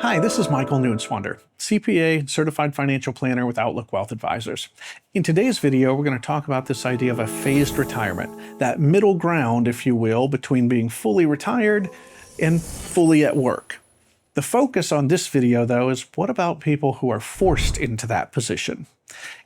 Hi, this is Michael Neuenschwander, CPA, Certified Financial Planner with Outlook Wealth Advisors. In today's video, we're going to talk about this idea of a phased retirement, that middle ground, if you will, between being fully retired and fully at work. The focus on this video, though, is what about people who are forced into that position?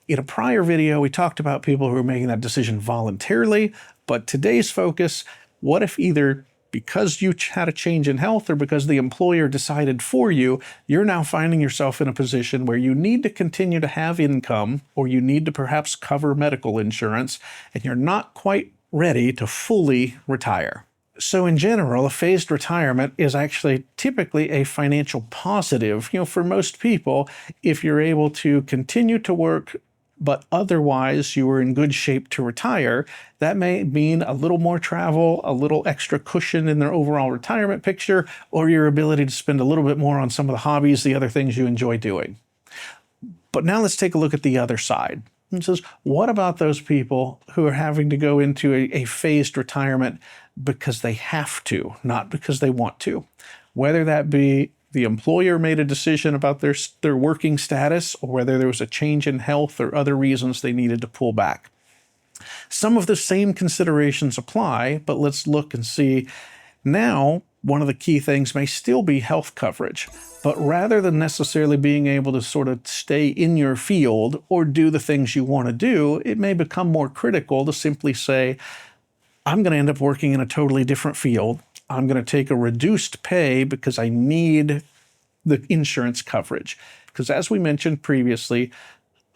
In a prior video, we talked about people who are making that decision voluntarily, but today's focus, what if either because you had a change in health or because the employer decided for you, you're now finding yourself in a position where you need to continue to have income or you need to perhaps cover medical insurance and you're not quite ready to fully retire. So in general, a phased retirement is actually typically a financial positive, for most people, if you're able to continue to work but otherwise you were in good shape to retire. That may mean a little more travel, a little extra cushion in their overall retirement picture, or your ability to spend a little bit more on some of the hobbies, the other things you enjoy doing. But now let's take a look at the other side. It says, what about those people who are having to go into a phased retirement because they have to, not because they want to? Whether that be the employer made a decision about their working status, or whether there was a change in health or other reasons they needed to pull back. Some of the same considerations apply, but let's look and see. Now, one of the key things may still be health coverage, but rather than necessarily being able to sort of stay in your field or do the things you want to do, it may become more critical to simply say, I'm going to end up working in a totally different field. I'm going to take a reduced pay because I need the insurance coverage. Because as we mentioned previously,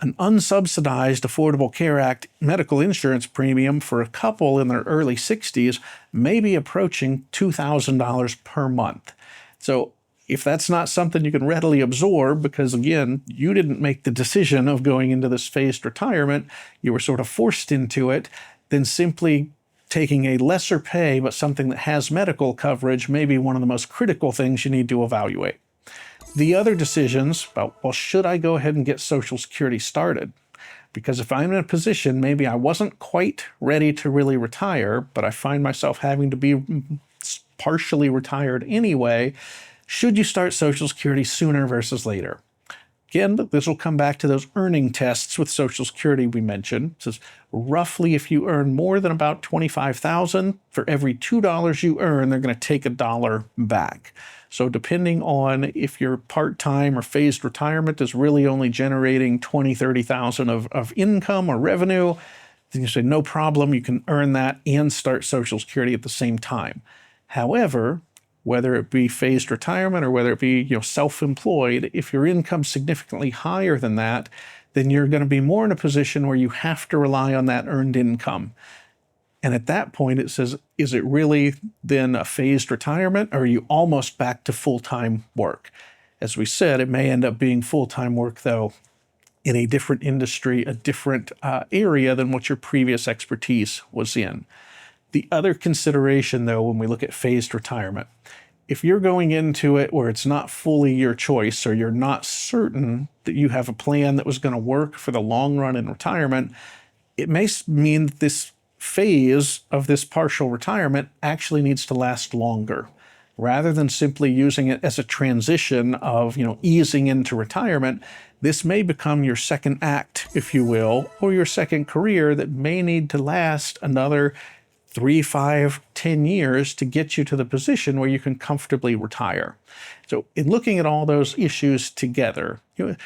an unsubsidized Affordable Care Act medical insurance premium for a couple in their early 60s may be approaching $2,000 per month. So if that's not something you can readily absorb, because again, you didn't make the decision of going into this phased retirement, you were sort of forced into it, then simply taking a lesser pay, but something that has medical coverage may be one of the most critical things you need to evaluate. The other decisions about, well, should I go ahead and get Social Security started? Because if I'm in a position, maybe I wasn't quite ready to really retire, but I find myself having to be partially retired anyway, should you start Social Security sooner versus later? Again, this will come back to those earning tests with Social Security we mentioned. It says roughly if you earn more than about $25,000, for every $2 you earn, they're going to take $1 back. So depending on if your part-time or phased retirement is really only generating $20,000, $30,000 of income or revenue, then you say no problem, you can earn that and start Social Security at the same time. However, whether it be phased retirement or whether it be self-employed, if your income's significantly higher than that, then you're going to be more in a position where you have to rely on that earned income. And at that point, it says, is it really then a phased retirement, or are you almost back to full-time work? As we said, it may end up being full-time work, though, in a different industry, a different area than what your previous expertise was in. The other consideration, though, when we look at phased retirement, if you're going into it where it's not fully your choice or you're not certain that you have a plan that was going to work for the long run in retirement, it may mean that this phase of this partial retirement actually needs to last longer. Rather than simply using it as a transition of, easing into retirement, this may become your second act, if you will, or your second career that may need to last another 3, 5, 10 years to get you to the position where you can comfortably retire. So in looking at all those issues together,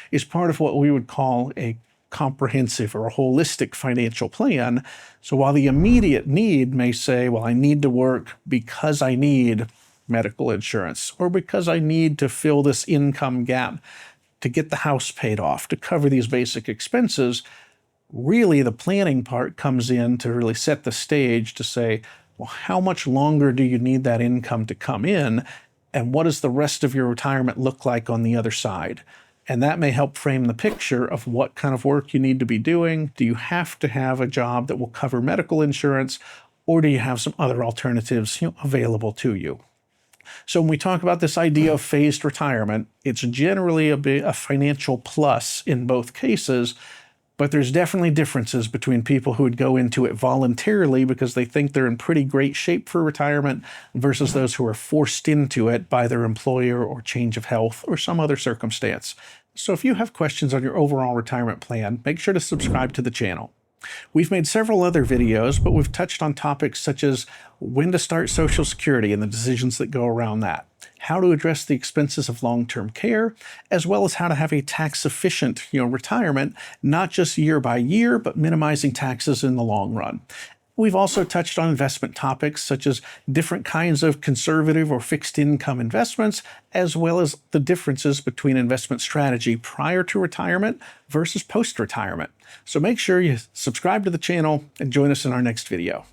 is part of what we would call a comprehensive or a holistic financial plan. So while the immediate need may say, well, I need to work because I need medical insurance, or because I need to fill this income gap to get the house paid off, to cover these basic expenses, really the planning part comes in to really set the stage to say, well, how much longer do you need that income to come in? And what does the rest of your retirement look like on the other side? And that may help frame the picture of what kind of work you need to be doing. Do you have to have a job that will cover medical insurance, or do you have some other alternatives available to you? So when we talk about this idea of phased retirement, it's generally a financial plus in both cases, But there's definitely differences between people who would go into it voluntarily because they think they're in pretty great shape for retirement versus those who are forced into it by their employer or change of health or some other circumstance. So if you have questions on your overall retirement plan, make sure to subscribe to the channel. We've made several other videos, but we've touched on topics such as when to start Social Security and the decisions that go around that, how to address the expenses of long-term care, as well as how to have a tax-efficient retirement, not just year by year, but minimizing taxes in the long run. We've also touched on investment topics such as different kinds of conservative or fixed income investments, as well as the differences between investment strategy prior to retirement versus post-retirement. So make sure you subscribe to the channel and join us in our next video.